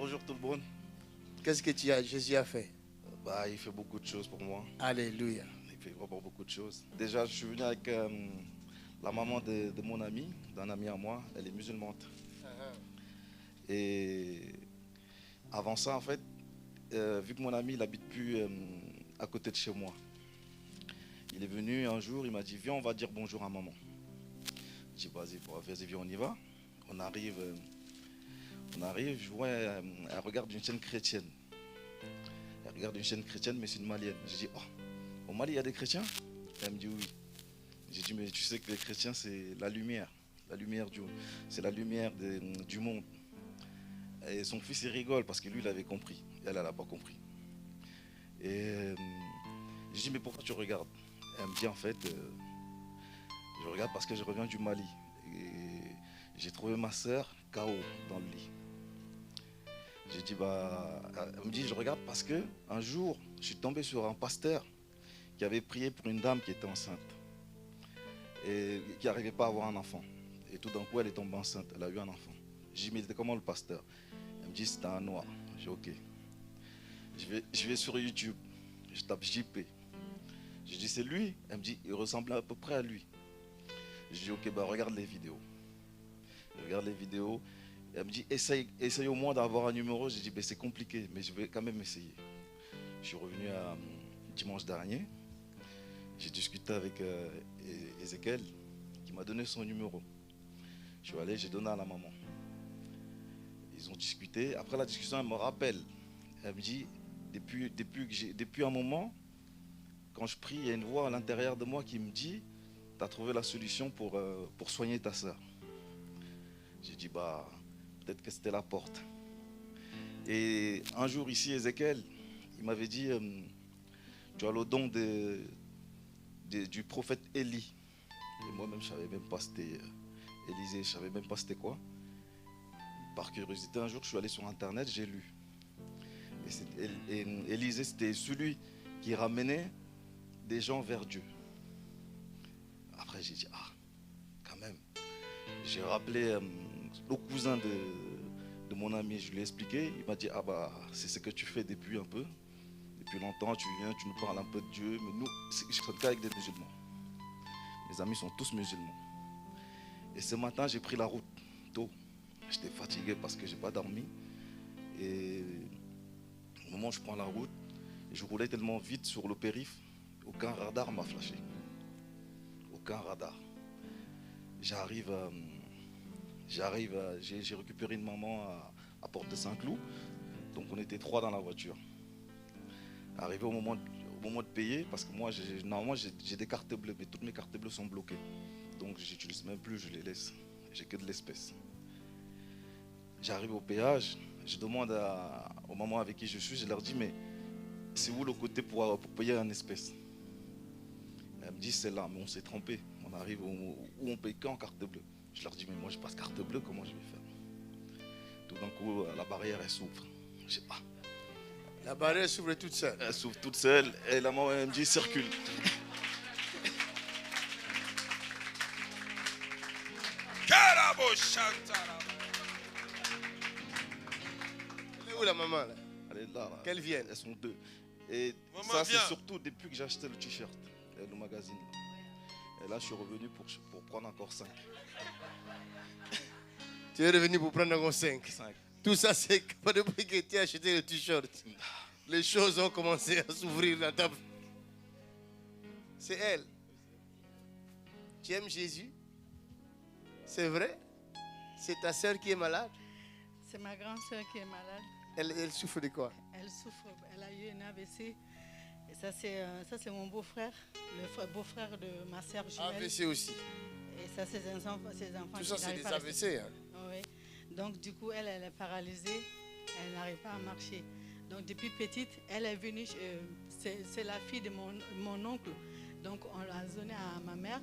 Bonjour tout le monde. Qu'est-ce que Jésus a fait? Bah, il fait beaucoup de choses pour moi. Alléluia. Il fait vraiment beaucoup de choses. Déjà, je suis venu avec la maman de mon ami, d'un ami à moi. Elle est musulmane. Et avant ça, en fait, vu que mon ami il habite plus à côté de chez moi, il est venu un jour, il m'a dit viens, on va dire bonjour à maman. J'ai dit vas-y, viens, on y va. On arrive, je vois, elle regarde une chaîne chrétienne. Elle regarde une chaîne chrétienne, mais c'est une malienne. J'ai dit oh, au Mali il y a des chrétiens? Elle me dit oui. J'ai dit mais tu sais que les chrétiens c'est la lumière c'est la lumière du monde. Et son fils il rigole parce que lui il avait compris, elle n'a pas compris. Et je dis mais pourquoi tu regardes? Elle me dit en fait je regarde parce que je reviens du Mali et j'ai trouvé ma soeur KO dans le lit. J'ai dit bah, elle me dit je regarde parce que un jour je suis tombé sur un pasteur qui avait prié pour une dame qui était enceinte et qui n'arrivait pas à avoir un enfant. Et tout d'un coup elle est tombée enceinte, elle a eu un enfant. J'ai dit mais c'était comment le pasteur? Elle me dit c'était un noir. J'ai dit ok. Je vais sur YouTube, je tape JP. Je dis c'est lui? Elle me dit il ressemble à peu près à lui. Je dis ok bah regarde les vidéos. Je regarde les vidéos. Elle me dit essaye au moins d'avoir un numéro. J'ai dit ben, c'est compliqué mais je vais quand même essayer. Je suis revenu dimanche dernier. J'ai discuté avec Ezekiel qui m'a donné son numéro. Je suis allé, j'ai donné à la maman. Ils ont discuté. Après la discussion, elle me rappelle. Elle me dit depuis un moment, quand je prie, il y a une voix à l'intérieur de moi qui me dit tu as trouvé la solution pour soigner ta soeur. J'ai dit bah peut-être que c'était la porte. Et un jour ici, Ezekiel, il m'avait dit tu as le don du prophète Élie. Et moi-même, je ne savais même pas c'était Élisée, je ne savais même pas c'était quoi. Par curiosité, un jour, je suis allé sur Internet, j'ai lu. Et Élisée, c'était celui qui ramenait des gens vers Dieu. Après, j'ai dit, ah, quand même. J'ai rappelé le cousin de mon ami, je lui ai expliqué. Il m'a dit, ah bah, c'est ce que tu fais depuis un peu. Depuis longtemps, tu viens, tu nous parles un peu de Dieu. Mais nous, je ne traite qu'avec des musulmans. Mes amis sont tous musulmans. Et ce matin, j'ai pris la route tôt. J'étais fatigué parce que je n'ai pas dormi. Et au moment où je prends la route, je roulais tellement vite sur le périph', aucun radar m'a flashé. Aucun radar. J'ai récupéré une maman à Porte de Saint-Cloud. Donc on était 3 dans la voiture. Arrivé au moment de payer, parce que moi normalement j'ai des cartes bleues, mais toutes mes cartes bleues sont bloquées. Donc j'utilise même plus, je les laisse. J'ai que de l'espèce. J'arrive au péage, je demande aux mamans avec qui je suis, je leur dis mais c'est où le côté pour payer en espèces? Elle me dit c'est là, mais on s'est trompé. On arrive où on paye qu'en carte bleue. Je leur dis mais moi je passe carte bleue, comment je vais faire? Tout d'un coup la barrière elle s'ouvre. Je sais pas. La barrière s'ouvre toute seule. Elle s'ouvre toute seule et la maman elle me dit circule. Elle est où la maman là? Elle est là. Qu'elle vienne. Elles sont 2. Et maman, ça c'est surtout depuis que j'ai acheté le t-shirt, le magazine. Et là je suis revenu pour prendre encore 5. Tu es revenu pour prendre encore 5. 5. Tout ça c'est pas depuis que tu as acheté le t-shirt. Les choses ont commencé à s'ouvrir dans ta... C'est elle. Tu aimes Jésus? C'est vrai? C'est ta soeur qui est malade? C'est ma grande soeur qui est malade. Elle souffre de quoi? Elle souffre, elle a eu une AVC. Et ça c'est mon beau-frère, le beau-frère de ma soeur jumelle. AVC aussi. Et ça c'est ses enfants. Tout ça c'est des AVC. Hein? Oui. Donc du coup elle est paralysée, elle n'arrive pas à marcher. Donc depuis petite, elle est venue, c'est la fille de mon oncle. Donc on l'a donnée à ma mère.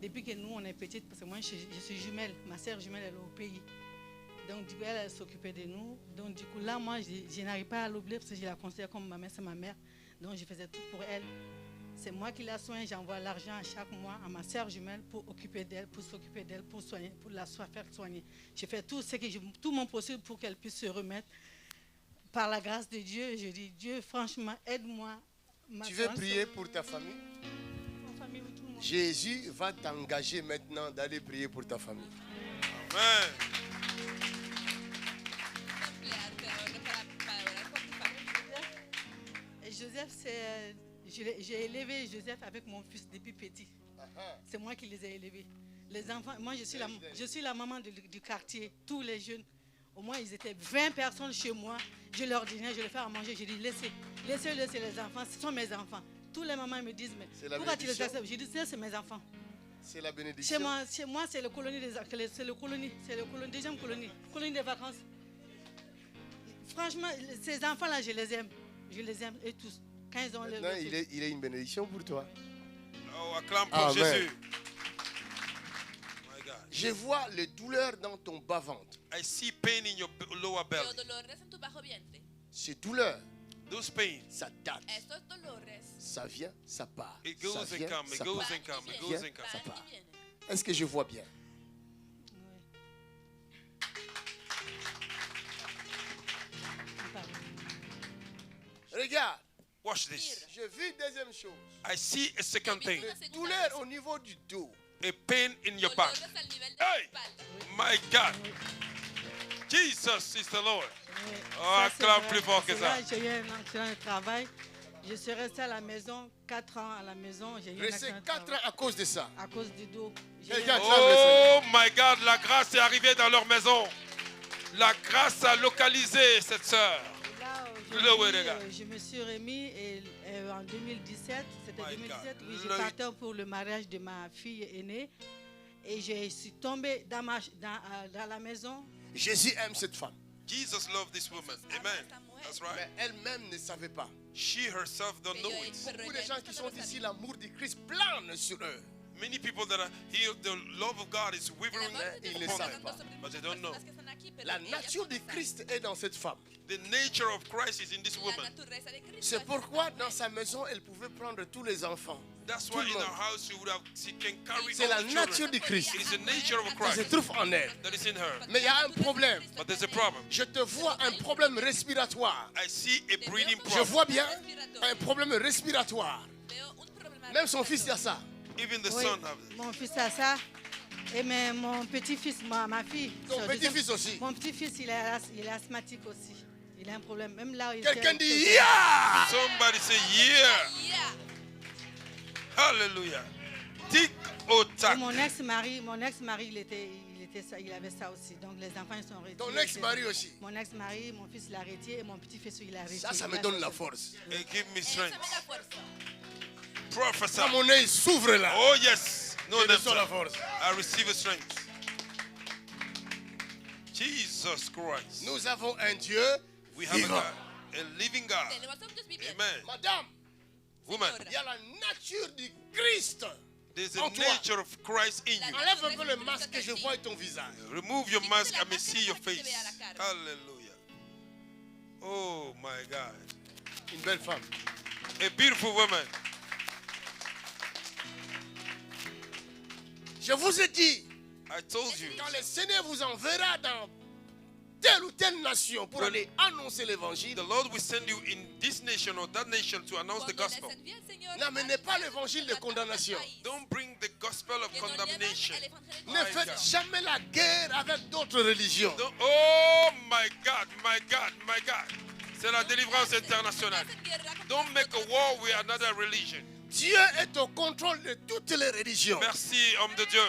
Depuis que nous on est petites, parce que moi je suis jumelle, ma soeur jumelle elle est au pays. Donc du coup elle s'occupait de nous. Donc du coup là moi je n'arrive pas à l'oublier parce que je la considère comme ma mère, c'est ma mère. Donc je faisais tout pour elle. C'est moi qui la soigne, j'envoie l'argent à chaque mois à ma soeur jumelle pour occuper d'elle, pour s'occuper d'elle, pour soigner, pour la faire soigner. Je fais tout mon possible pour qu'elle puisse se remettre. par la grâce de Dieu, je dis, Dieu, franchement, aide-moi. Tu veux prier pour ta famille? Ma famille, tout le monde. Jésus va t'engager maintenant d'aller prier pour ta famille. Amen. Et Joseph, j'ai élevé Joseph avec mon fils depuis petit. C'est moi qui les ai élevés. Les enfants, moi je suis la maman du quartier, tous les jeunes. Au moins ils étaient 20 personnes chez moi. Je leur dînais, je les fais à manger. Je dis laissez les enfants, ce sont mes enfants. Tous les mamans me disent mais pourquoi tu les acceptes? Je dis c'est mes enfants. C'est la bénédiction. Chez moi c'est le colonie deuxième colonie des vacances. Franchement, ces enfants-là, je les aime et tous. Quand ils ont maintenant, il est une bénédiction pour toi. Oh, acclame pour Amen. Jésus. My God. Je vois les douleurs dans ton bas-ventre. I see pain in your lower belly. Veo dolores en tu bajo vientre. Ces douleurs, Those pains, ça date. Estos dolores Ça vient, ça part. it goes Ça and vient, comes, it ça goes part. and comes, it Vienen, goes and comes. Ça van part. y vienen. Est-ce que je vois bien? Regarde, Watch this. je vis deuxième chose. I see a second thing. Les douleurs au niveau du dos. A pain in your back. Dolores al nivel de Hey! la espalda. My God. Jesus is the Lord. Oui. Oh, Ça, c'est acclame vrai. plus fort que C'est ça. là, j'ai eu un accident de travail. Je suis restée à la maison 4 ans à la maison. J'ai eu un Restez accident de 4 ans travail à cause de ça. à cause du dos. J'ai eu Quelqu'un un- acclame le Seigneur. Oh my God, la grâce est arrivée dans leur maison. La grâce a localisé cette sœur. Là, Glory to God. je me suis remis et, en 2017, c'était My 2017, God. oui, je Le- partais pour le mariage de ma fille aînée et je suis tombée dans la maison. Jésus aime cette femme. Jesus loved this woman. Amen. That's right. Mais elle-même ne savait pas. She herself don't know it. Beaucoup de gens qui sont ici, l'amour du Christ plane sur eux. Many people that are here, the love of God is wavering Ils ne upon savent them, pas. but they don't know. La nature du Christ est dans cette femme. The nature of Christ is in this woman. C'est pourquoi dans sa maison, elle pouvait prendre tous les enfants. That's Tout why le in monde. her house she can carry C'est la all the nature children. du Christ. It is the nature of Ça se Christ trouve en elle. that is in her. Mais il y a un problème. But there's a problem. Je te vois un problème respiratoire. I see a breathing Je problem. vois bien un problème respiratoire. Même son fils y a ça. Even the Oui, son have it. mon fils a ça. Et mais mon petit-fils, ma fille. Ton sur petit-fils deuxième- aussi. Mon petit-fils, il est asthmatique aussi. Il a un problème. Même là, il Quelqu'un était- dit yeah! Somebody say, yeah. Yeah. Hallelujah. Tic au Et tac. mon ex-mari, il avait ça aussi. Donc les enfants ils sont retirés. Ton ex-mari aussi. Mon ex-mari, mon fils l'a retiré et mon petit-fils il l'a retiré. Ça me donne la force. And give me Eso me strength. da fuerza. Prophesy. Quand mon œil s'ouvre là, Oh yes. No, je that's reçois la force. I receive a strength. Jesus Christ. Nous avons un Dieu We have a vivant. God, a living God. Tenemos a un Dios viviente. Amen. Madame, Woman, il y a la nature du Christ. there's En a toi. nature of Christ in you. Enlève un peu le masque que je vois ton visage. Remove your mask and may see your Quítate la face. máscara para que se vea la cara. Hallelujah. Oh my God. Une belle femme. A beautiful woman. Je vous ai dit, I told you. quand le Seigneur vous enverra dans telle ou telle nation pour aller annoncer l'évangile, The Lord will send you in this nation or that nation to announce the Cuando les gospel. envíe el Señor, n'amenez pas l'évangile de condamnation. Don't bring the gospel of que no llevan condemnation. el evangelio de Ne My faites God. jamais la guerre avec d'autres religions. Oh my God, my God, my God. C'est la délivrance internationale. hacen guerra con Don't make a war with another religion. Dieu est au contrôle de toutes les religions. Merci, homme de Dieu.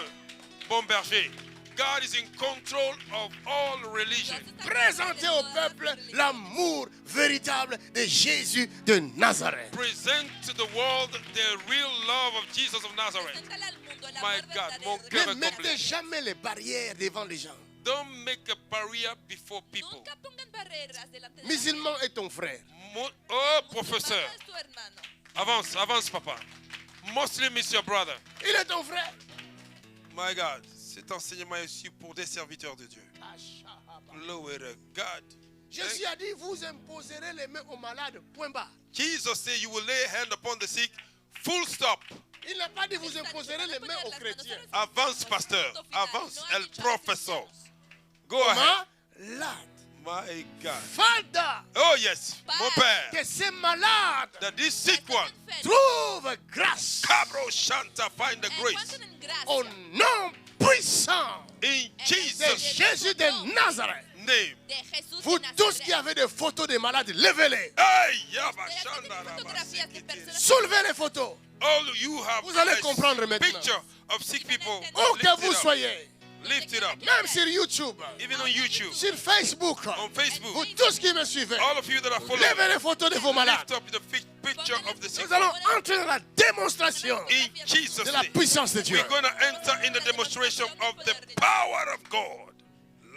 Bon berger. God is in control of all religion. Présentez au peuple l'amour véritable de Jésus de Nazareth. Present to the world the real love of Jesus of Nazareth. Preséntale al mundo el My amor God, mon verdadero. cœur Ne est mettez comblé. jamais les barrières devant les gens. Don't make a barrier before people. Nunca pongan barreras delante de la Musulman est ton frère. Oh, gente. professeur. Musulmán es tu hermano. Avance, avance, papa. Muslim is your brother. Il est ton frère. My God, cet enseignement est aussi pour des serviteurs de Dieu. Glory to God. Jésus a dit, vous imposerez les mains aux malades, point barre. Jesus said you will lay hand upon the sick. Full stop. Il n'a pas dit, vous imposerez les mains aux chrétiens. Avance, pasteur. Avance, el professor. Go ahead. Malade. My God. Father, Oh yes, mon Père. que ces malades That this sick one, trouvent grâce Cabro Shanta, find the grace. au nom puissant In de Jesus' Jésus de Nazareth. name. Vous tous qui avez des photos des malades, levez-les. Hey, Yaba Shanda Raba Sikiti. Soulevez les photos. All you have Vous allez a comprendre maintenant. picture of sick people. Où Lift que vous it up. soyez, Lift it up. même sur YouTube, Even on YouTube, sur Facebook, on Facebook. vous tous qui me suivez, All of you that are following, levez les photos de vos malades. lift up the picture of the sick. Nous allons entrer dans la démonstration In Jesus' de la name, puissance de Dieu. we're going to enter in the demonstration of the power of God.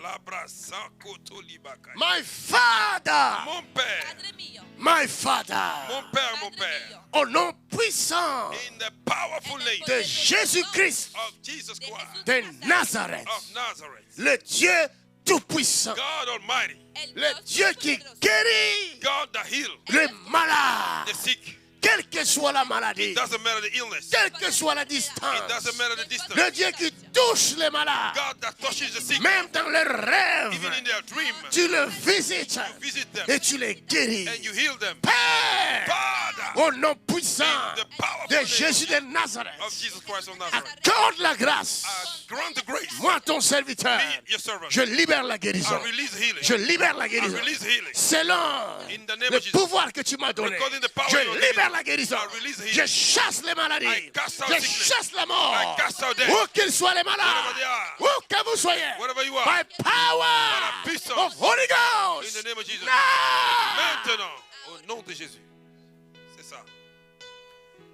Labra Sakoto Libaka. My Father, Mon Père, Padre mio, my Father, mon Père, mon Père, au nom puissant in the powerful name de Jésus-Christ of Jesus Christ de Nazareth, of Nazareth, le Dieu tout-puissant, God Almighty, el le Dios Dieu qui todopoderoso, guérit God that heals les malades, the sick. quelle que soit la maladie, Doesn't matter the illness. quelle que soit la It distance, doesn't matter the distance. le Dieu qui touche les malades, God that touches the sick, même dans leurs rêves, even in their dream, tu le visites visit them et tu les guéris. and you heal them. Père, Father, au nom puissant in the powerful de name Jésus de Nazareth, of Jesus Christ of Nazareth, accorde la grâce. grant the grace. Moi, ton serviteur, Me, your servant, je libère la guérison. I release healing. Je libère la I guérison. release healing. Selon In the name le of Jesus. pouvoir que tu m'as donné, According to the power je you have libère given. la guérison. I release healing. Je chasse les maladies. I cast out Je sickness. chasse la mort. I cast out death. Où qu'ils soient les malades, Wherever they are. où que vous soyez, Wherever you are. by power By the puissance. of Holy Ghost. In the name of Jesus. Now. Maintenant, au nom de Jésus. C'est ça.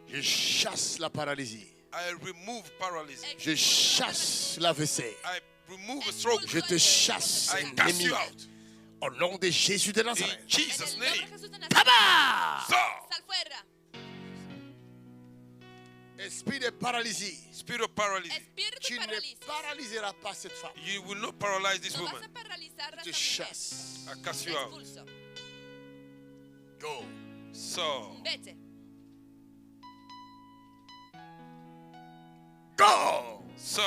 Je chasse la paralysie. I remove paralysis. Je chasse l'AVC. I remove a stroke. Je te chasse, I cast ennemi. you out. Au nom de Jésus de In Nazareth. Jesus' en el nombre de name. Jesús de Nazaret, Tabac! So, sal fuera. Esprit de paralysie. spirit of paralysis. Espíritu Tu de ne parálisis. paralyseras pas cette femme. You will not paralyze this No woman. vas a paralizar a Je te esa mujer. chasse. I cast Te you out. expulso. Go. So, Vete. Go. so,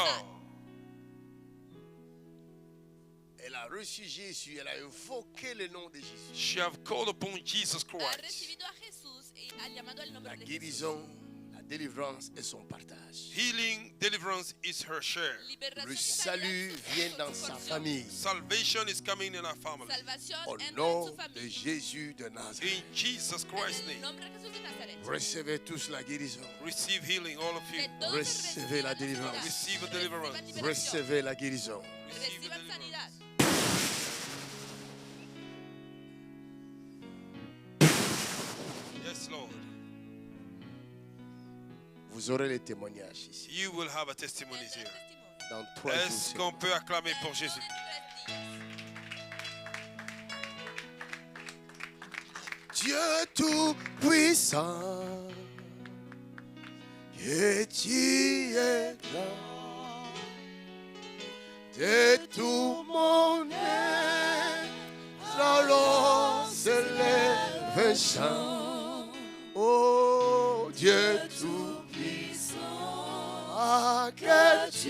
Elle a reçu Jésus. Elle a invoqué le nom de Jésus. she have called upon Jesus Ha Christ. recibido a Jesús y ha llamado el nombre La de Jesús. guérison, la délivrance est son partage. Healing, deliverance is her share. Liberación Le y salut sanidad vient son dans su sa porción. famille. Salvation is coming in our family. Salvación Au entra en nom su de familia. Jésus de Nazareth. In Jesus Christ's En el name. nombre de Jesús de Nazaret. Recevez tous la guérison. Receive healing, all of you. Que todos Recevez la reciban délivrance. sanidad. Receive a deliverance. Reciban liberación. Recevez la guérison. Receive a Reciban deliverance. sanidad. Yes, Lord. Vous aurez les témoignages ici. You will have a testimony here. Testimonio. Dans 3 Est-ce jours. qu'on peut acclamer pour Jésus? Dieu tout-puissant, et tu es grand, de tout mon être, alors s'élève un chant. Oh Dieu tout-puissant, ah, que tu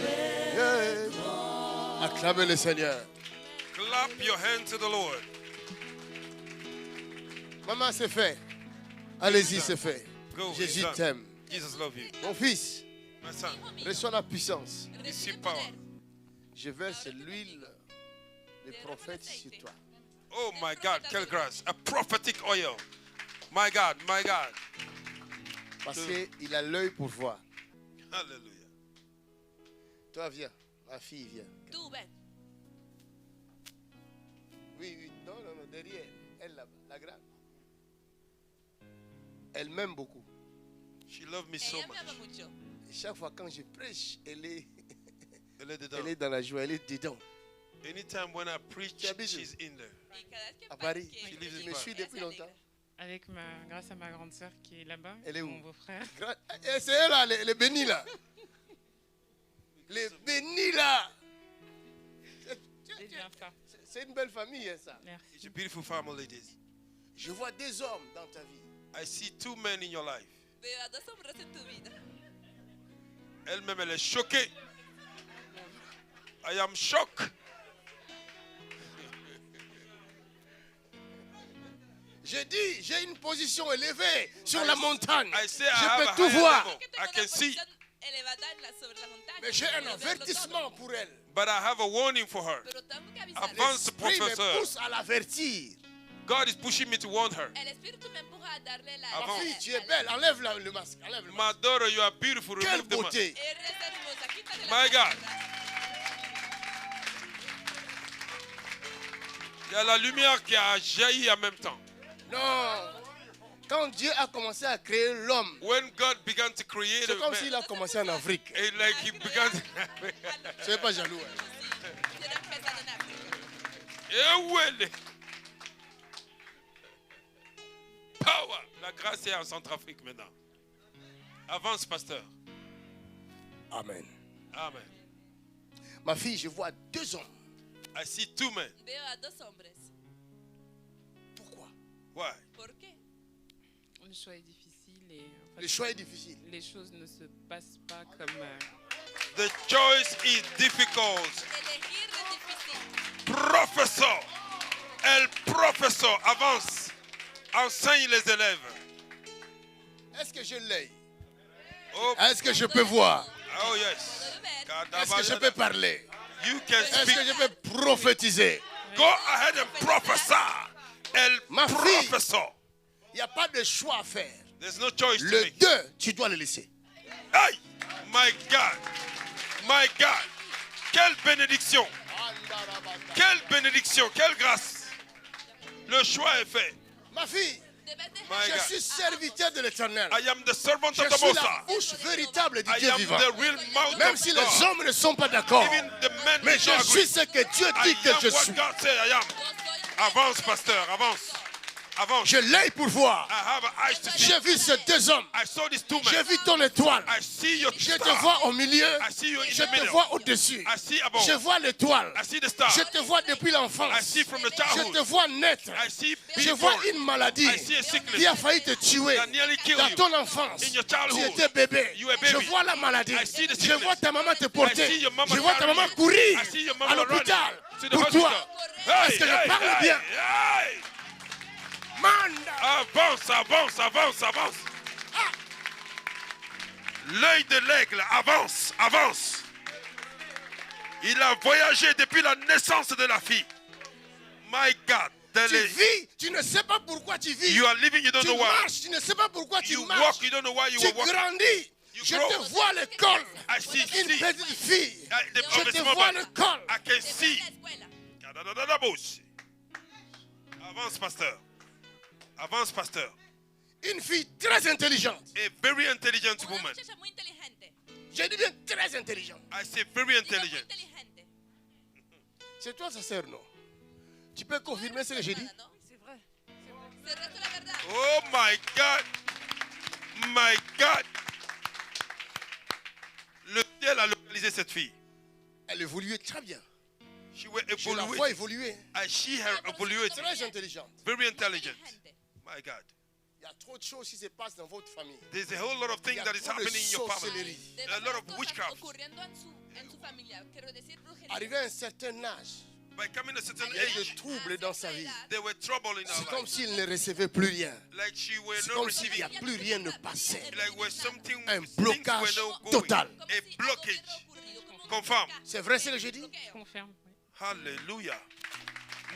es grand. Acclamez le Seigneur. Clap your hands to the Lord. Maman, c'est fait. Allez-y, c'est fait. Go, Jésus it's done. t'aime. Jesus love you. Mon fils, My son, reçois la puissance. receive power. Je verse l'huile des prophètes sur toi. Oh my God, quelle grâce. A prophetic oil. My God, my God. Parce qu'il a l'œil pour voir. Hallelujah. Toi, viens. Ma fille, viens. Tú ven. Oui, oui. Non, non, non. Derrière. Elle, là-bas. La grande. Elle m'aime beaucoup. She loved me so Ella me ama much. mucho. Et chaque fois quand je prêche, elle est Elle dans la joie. Elle est dedans. Anytime when I preach, Tu habites où? she's in there. Y cada vez que À Paris. predique, She lives in Tu me Paris. suis depuis longtemps. Grâce à ma grande sœur qui est là-bas, Elle est où? mon beau-frère. Et c'est elle là, les bénis là. Les bénis là. C'est bien ça. C'est une belle famille, hein, ça. Merci. It's a beautiful family, ladies. Je vois des hommes dans ta vie. I see two men in your life. Veo a dos hombres en tu vida. Elle-même, elle est choquée. I am shocked. J'ai dit, j'ai une position élevée sur la montagne. I say I Je have peux a tout higher voir. level. Que I tengo can una see, posición elevada sobre la montaña. Mais j'ai un Puedo verlo avertissement todo. pour elle. but I have a warning for her. Pero tengo que avisar. Avance, L'esprit me professeur. pousse à l'avertir. God is pushing me to warn her. El espíritu me empuja a darle la. Ma Avance. fille, tu es belle. Enlève le masque. Enlève le My masque. daughter, you are beautiful. Quelle Remove the mask. beauté. Eres hermosa. Quítate la My God. máscara. Il y a la lumière qui a jailli en même temps. Non. Quand Dieu a commencé à créer l'homme, When God began to create c'est a comme s'il man, a commencé en Afrique. and like he began to... Soyez pas jaloux. Hein. Quiero empezar en África. Eh ouais, power. La grâce est en Centrafrique maintenant. Avance, pasteur. Amen. Amen. Ma fille, je vois 2 hommes. I see 2 men. Veo a 2 hombres. Pourquoi? Why? ¿Por qué? Le choix est difficile et en fait, Le choix est difficile. les choses ne se passent pas comme The choice is difficult. Elegir es difícil. Professeur. El professeur. Avance. Enseigne les élèves. Est-ce que je l'ai? Oh, Est-ce que je peux voir? oh yes. Est-ce que je peux parler? You can Est-ce speak. que je peux prophétiser? Go ahead and prophesy. El Ma fille. professeur. Il n'y a pas de choix à faire. There's no choice to Le make. 2, tu dois le laisser. Hey, my God. My God. Quelle bénédiction. Quelle bénédiction. Quelle grâce. Le choix est fait. Ma fille, Debes dejar. My je God. suis serviteur de l'Éternel. I am the servant Je of the suis Most la High. bouche véritable du I Dieu am vivant. the real mouth Même of si God. les hommes ne sont pas d'accord. Even the men Mais do not je agree. suis ce que Dieu I dit que je am what suis. God said I am. Avance, pasteur, avance. Avance. Je l'ai pour voir. I have eyes to see. J'ai vu ces 2 hommes. I saw these 2 J'ai men. vu ton étoile. I see your Je te star. vois au milieu. I see you in Je the te middle. vois au-dessus. I see above. Je vois l'étoile. I see the star. Je te vois depuis I l'enfance. see from the Je childhood. te vois naître. I see Je people vois une maladie I see a sickness qui a failli te tuer that nearly killed dans you. ton enfance. In your Tu childhood. étais bébé. You were a Je baby. vois la maladie. I see the Je sickness. vois ta maman te I porter. see your mama Je vois ta carry maman you. courir I see your à mama l'hôpital running to the pour hospital. toi. Hey, Est-ce que je hey, parle hey, bien? hey. Manda. Avance, avance, avance, avance. L'œil de l'aigle avance, avance. Il a voyagé depuis la naissance de la fille. My God. Tu vis, tu ne sais pas pourquoi tu vis. You are living, you don't Tu know why. marches, tu ne sais pas pourquoi tu You marches. walk, you don't know why you Tu were walking. grandis. You Je grow. te vois à l'école. I see, Une see. petite fille. Je te small vois à boy. l'école. I can Te veo see. en la escuela. Avance, pasteur. Avance, pasteur. Une fille très intelligente. A very intelligent Una woman. muchacha muy inteligente. Je dis bien très intelligente. I say very Digo muy intelligent. inteligente. C'est toi sa sœur, non? Tu peux confirmer ce que j'ai dit? Nada, ¿no? C'est vrai. C'est vrai, c'est la verdad. Oh my God. My God. Le ciel a localisé cette fille. Elle évoluait très bien. She will Je la vois evaluate. évoluer. I see her evaluate. Très intelligente. Very intelligent. Inteligente. My God. Il y a trop de choses qui se passent dans votre famille. There's a whole lot of Il y things a that is trop de happening in your family. sorcellerie. De A lot of cosas witchcraft. ocurriendo en su familia. Quiero decir brujería. Arrivé à un certain âge, By coming a certain il y a eu age, des troubles dans sa vie. there were trouble in C'est her comme life. s'il ne recevait plus rien. Like she were C'est not comme s'il n'y receiving. a plus rien ne passait. Like where something, Un things blocage were not going. total. Como A si algo hubiera blockage. ocurrido, como un Confirm. bloqueo. C'est vrai ce que je dis? Je confirme. Oui. Hallelujah.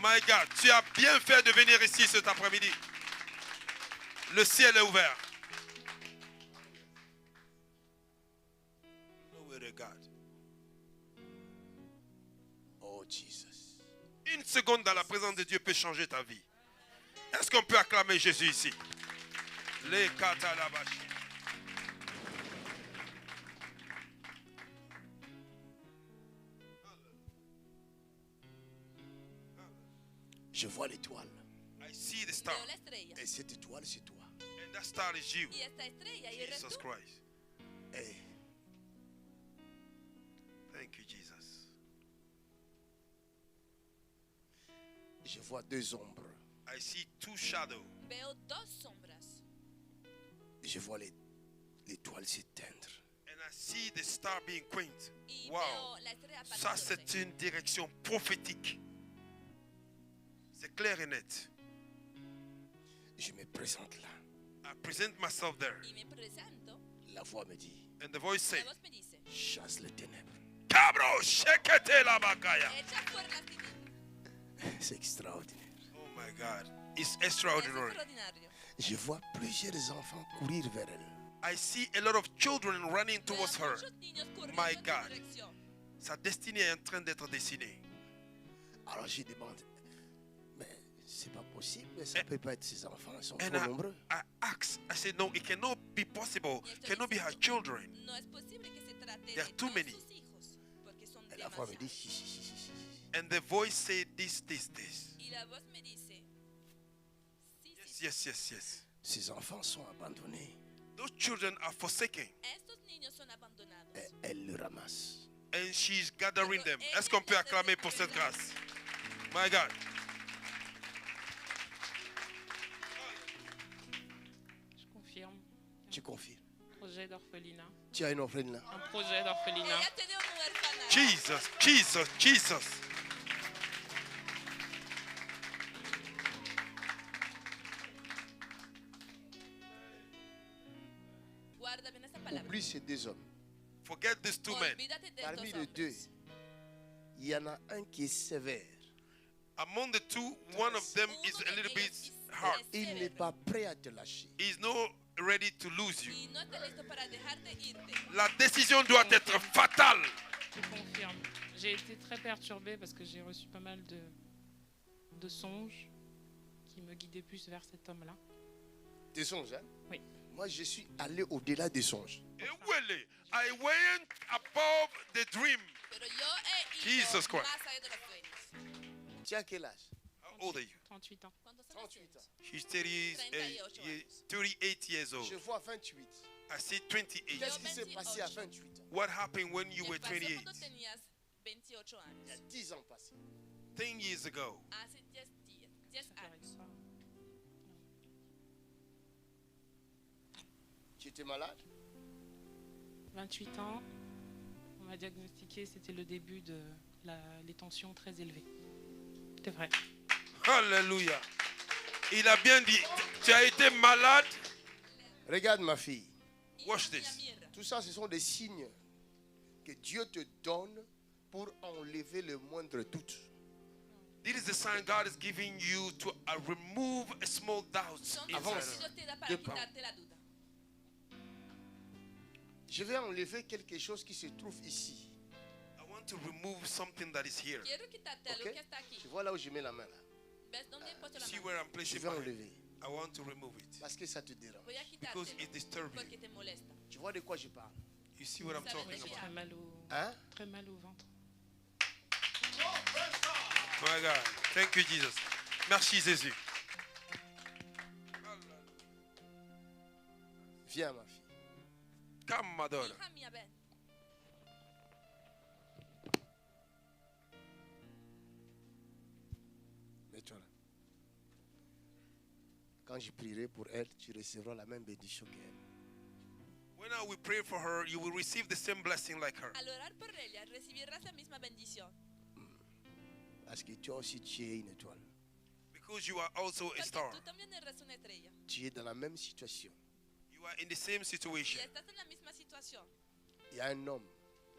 My God, tu as bien fait de venir ici cet après-midi. Le ciel est ouvert. Glory to God. Oh Jesus. Une seconde dans la présence de Dieu peut changer ta vie. Est-ce qu'on peut acclamer Jésus ici? Les katalabashi. Je vois l'étoile. I see the star. Veo la estrella. Et cette étoile, c'est toi. And that star is you. Y esta estrella y eres Jesus tú. Christ. Et Thank you, Jesus. je vois 2 ombres. I see 2 shadows. Veo 2 sombras. Je vois l'étoile s'éteindre. And I see the star being quaint. Y Wow. veo la estrella Ça, apagando. c'est une direction prophétique. C'est clair et net. Je me présente là. I present myself there. Y me presento. La voix me dit, And the voice La said, voz me dice, chasse les ténèbres. Cabro, shekete la bakaya. echa fuera las tinieblas. C'est extraordinaire. Oh my God. It's Es extraordinary. extraordinario. Je vois plusieurs enfants courir vers elle. I see a lot of children running Veo towards her. muchos niños corriendo My en su God. dirección. Sa destinée est en train d'être dessinée. Alors je demande, mais c'est pas possible, ça peut pas être ses enfants, ils sont And trop nombreux. I asked, I said, no, it cannot be possible. Y estoy Cannot be her diciendo, children. No es posible que se trate There are de too todos many. sus hijos, porque son Et la voix me dit, demasiados. And the voice said this. Y la voz me dice, sí, sí, Yes. Ces enfants sont abandonnés. Those children are forsaken. estos niños son abandonados. Et elle le ramasse. And she's gathering them. Est-ce qu'on peut acclamer pour cette grâce? My God. Je confirme. Tu confirmes. Projet d'orphelinat. Tu as une offrande là. Un projet d'orphelinat. Ella tenía un huérfano. Jesus. Guarda bien esta palabra. Oublie ces deux hommes. Forget these two men. Olvídate de Parmi estos les deux, hombres. il y en a un qui est sévère. Among the two, one of them is a little bit hard. Il n'est pas prêt à te lâcher. He's not ready to lose you. Y no está listo para dejarte irte. La décision doit être fatale. Je confirme. J'ai été très perturbée parce que j'ai reçu pas mal de songes qui me guidaient plus vers cet homme-là. Des songes, hein? Oui. Moi, je suis allé au-delà des songes. Ewele, I went above the dream. Pero yo he Jesus ido Christ. más allá de los sueños. Tu as quel âge? How old are you? 38 ans. ¿Cuántos años 38 tienes? ans. She's 38 years old. Je vois 28. I see 28. Qu'est-ce qui s'est passé à 28 ans? What happened when you were ¿Qué pasó 28? cuando tenías 28 Il y a años? 10 ans passés. 10 years ago. Hace 10 días, 10 Ça t'arrive años. pas. Tu étais malade? 28 ans. On m'a diagnostiqué, c'était le début de les tensions très élevées. C'est vrai. Alléluia. Il a bien dit, tu as été malade. Regarde ma fille. Watch Hija this. mía, Tout ça, ce sont des signes que Dieu te donne pour enlever le moindre doute. This is the sign God is giving you to remove a small doubt son inside Avance. her. Dios te da para Deux pas. quitarte la duda. Je vais enlever quelque chose qui se trouve ici. I want to remove something that is here. Quiero quitarte algo Ok? que está aquí. Tu vois là où je mets la main là. ¿Ves dónde he puesto la See mano? where I'm Je placing vais my hand. enlever. I want to remove it Parce que ça te dérange. Voy a because quitarte it disturbs porque you. te molesta. Tu vois de quoi je parle? You see what I'm Sabes talking de qué about? Hein? Très mal au ventre. My God. Thank you, Jesus. Merci, Jésus. Viens ma fille. Come, my daughter. Hija mía, ven. Mets-toi là. Quand je prierai pour elle, tu recevras la même bénédiction qu'elle. When I will pray for her, you will receive the same blessing like her. Al orar por ella, recibirás la misma bendición. Parce que toi aussi, tu es une étoile. Because you are also a Porque star. tú también eres una estrella. Tu es dans la même situation. You are in the same Y situation. estás en la misma situación. Il y a un homme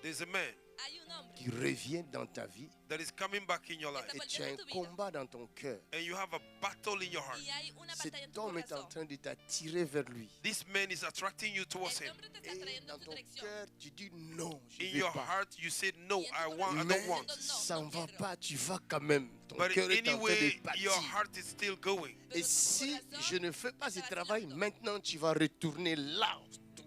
There's a man Hay un hombre qui revient dans ta vie that is coming back in your life. et tu as un combat dans ton cœur. And you have a battle in your heart. y hay una batalla en Cet tu homme est en corazón. train de t'attirer vers lui. This man is attracting you towards Este him. hombre te está Et trayendo dans en tu ton dirección. cœur, tu dis non, je In ne veux your pas. heart, you said, no, I don't Mais want. ça ne va pas, tu vas quand même. Ton But cœur est en train anyway, de partir. your heart is still going. Et si je ne fais pas ce travail, maintenant tu vas retourner là.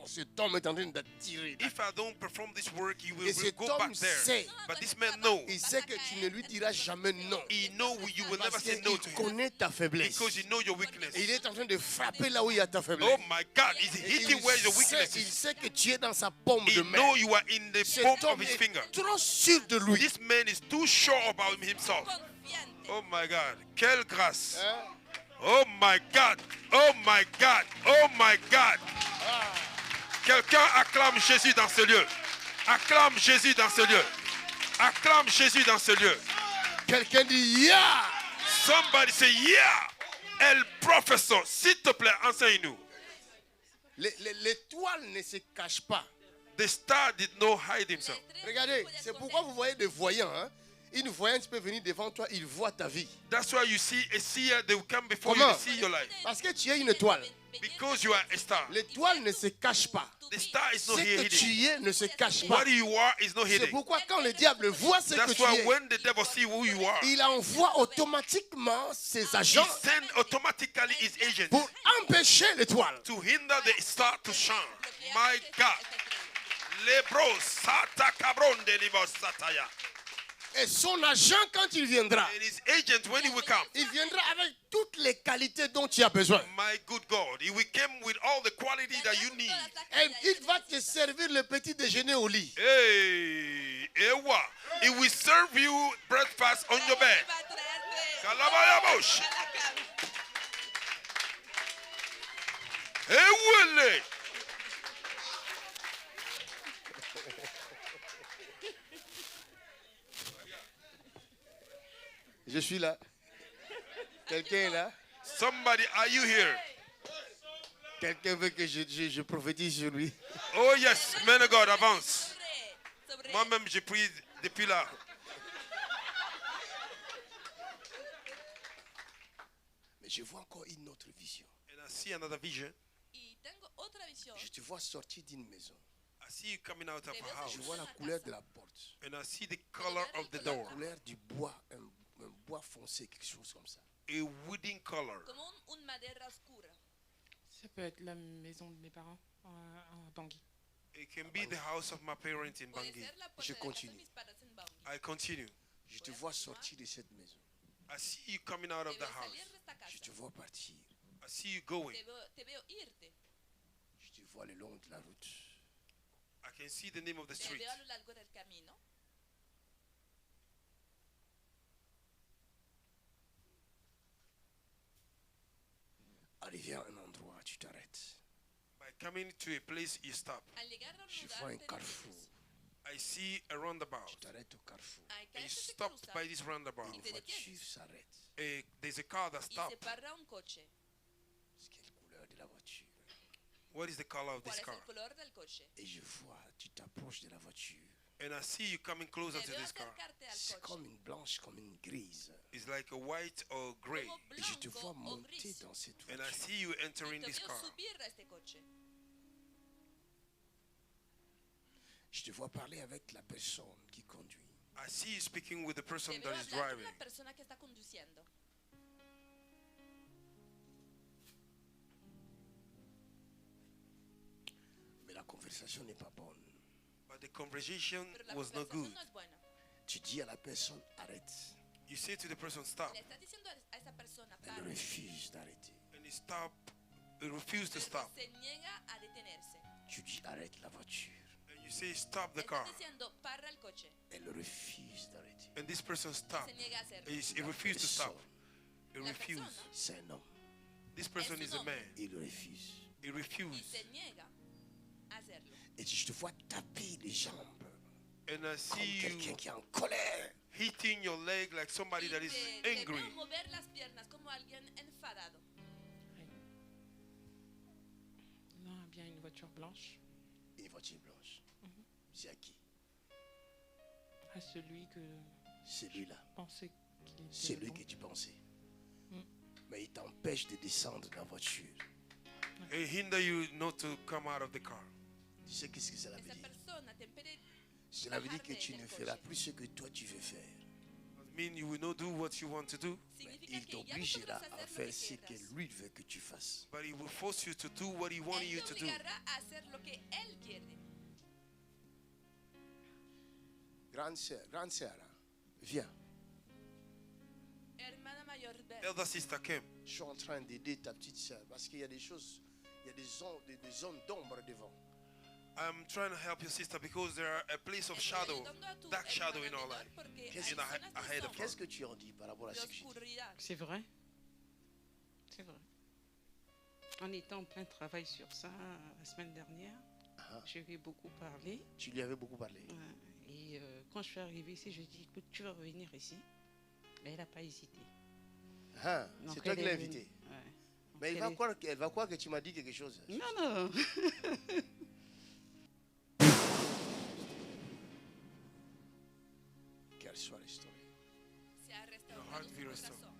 Cet homme est en train d'attirer. If I don't perform this work, you Et will cet go homme back there. sait, But this man knows. il sait que tu ne lui diras jamais non. He know you will never Parce say no to qu'il him. connaît ta faiblesse. Because you know your weakness. Et il est en train de frapper là où il y a ta faiblesse. Oh my God, he's Et hitting where your il weakness is. sait que tu es dans sa paume He de know main. you are in the Cet palm of homme his est finger. trop sûr de lui. This man is too sure about himself. Confiante. Oh my God, quelle grâce. Hein? Oh my God, oh my God, oh my God. Quelqu'un acclame Jésus dans ce lieu. Acclame Jésus dans ce lieu. Acclame Jésus dans ce lieu. Quelqu'un dit yeah. Somebody say yeah. Elle professeur, s'il te plaît, enseigne-nous. L'étoile ne se cache pas. The star did not hide himself. Regardez, c'est pourquoi vous voyez des voyants. Hein? Une voyante peut venir devant toi, il voit ta vie. That's why you see a seer, they will come before you Comment? to see your life. Parce que tu es une étoile. Because you are a star. L'étoile ne se cache pas. The star is Ce not que here tu hidden. es ne se cache pas. What you are is not C'est hidden. pourquoi quand le diable voit ce que That's tu why es, when the devil see who you are, il envoie automatiquement ses he agents sends automatically his agents pour empêcher l'étoile. to hinder the star to shine. My God. Lebros sata cabron de libos sataya. Et son agent, quand il viendra, And his agent, when he will come, il viendra avec toutes les qualités dont tu as besoin. my good God, he will come with all the quality that you need. Et il va te servir le petit déjeuner au lit. Hey, ewa. He will serve you breakfast on your bed. Kalabayabosh. Ewele. Je suis là. Quelqu'un est là? Somebody, are you here? Quelqu'un veut que je prophétise sur lui? Oh yes, man of God, avance. Moi-même, j'ai pris depuis là. Mais je vois encore une autre vision. And I see another vision. Y tengo otra visión. Je te vois sortir d'une maison. I see you coming out of a house. Je vois la couleur de la porte. And I see the color of the door. La couleur du bois, un bois foncé, quelque chose comme ça. A wooden color. Como un madera oscura. Ça peut être la maison de mes parents à Bangui. It can be the house of my parents in Puede Bangui. ser la puerta Je de la casa de continue. mis padres en Bangui. I continue. Je te vois sortir de cette maison. I see you coming out Te of the veo house. salir de esta casa. Je te vois partir. I see you going. Te veo irte. Je te vois le long de la route. I can see the name of the Te street. veo a lo largo del camino. Arrivé à un endroit, tu t'arrêtes. By coming to a place, you stop. Al llegar a un Je lugar, vois un te carrefour. detienes. I see a roundabout. Tu t'arrêtes au carrefour. Hay And you calles que se stopped cruzan by this roundabout. Une te voiture detienes. s'arrête. There's a car that Y se stopped. para un coche. Quelle couleur de la voiture? What is the color of ¿Cuál this es car? el color del coche? Et je vois, tu t'approches de la voiture. And I see you coming closer Te to veo this car. acercarte al C'est coche. comme une blanche, comme une grise. It's like a white or gray. Como Et je te blanco vois o monter gris. dans cette And I voiture. see you Y entering te this veo car. subir a este coche. Je te vois parler avec la personne qui conduit. I see you speaking with the person Te veo that is hablar con driving. la persona que está conduciendo. Mais la conversation n'est pas bonne. But the conversation Pero la was not conversación good. no es buena. Tu dis à la personne, arrête. You say to the person, stop. Le está diciendo a esa persona, Elle para. refuse d'arrêter. And he stop. He refused to stop. Se niega a detenerse. Tu dis, arrête la voiture. And you say, stop the Le car. estás diciendo, para el coche. Elle refuse d'arrêter. And this person stopped. Se niega a hacerlo. He refused to stop. He La refused. persona C'est un homme. This person Es un is a hombre. man. Il refuse. He Y refused. se niega a hacerlo. Et je te vois taper les jambes And I comme see quelqu'un you qui est en colère. hitting your leg like somebody Y that is te angry. veo mover las piernas como alguien enfadado. L'un a bien une voiture blanche, Une voiture blanche. C'est à qui? à celui que Celui-là. je pensais qu'il était C'est le lui bon. que tu pensais. Mm. Mais il t'empêche de descendre de la voiture. It hinder you not to come out of the car. Tu sais qu'est-ce que cela veut Esa dire? persona te impide Cela veut dire que bajarte tu del ne coche. feras plus ce que toi tu veux faire. I mean, you will not do what you want to do, Significa Il que ya no t'obligera podrás à hacer lo faire que ce que quieras. lui veut que tu fasses. but he will force you to do what he wants Él you te to do. obligará a hacer lo que él quiere. Grande sœur, viens. Hermana mayor, ven. Elder sister came. Je suis en train d'aider ta petite sœur parce qu'il y a des choses, il y a des zones d'ombre devant. I'm trying to help your sister because there are a place of Estoy shadow, ayudando a tu dark shadow in hermana our menor life. porque Qu'est-ce hay qu'il a zonas de ahead of sombra, Qu'est-ce que tu en dis par rapport à de ce que je dis? oscuridad. C'est vrai. C'est vrai. En étant en plein travail sur ça la semaine dernière, Ah, je lui ai beaucoup parlé. tu lui avais beaucoup parlé. Et quand je suis arrivée ici, je lui ai dit, écoute, tu vas revenir ici. Mais elle n'a pas hésité. Ah, Donc, c'est toi elle qui l'as est invité. venue. Mais elle va croire que tu m'as dit quelque chose. Non, non. Qu'elle soit restaurée. Sea restaurado heart su be restored. corazón.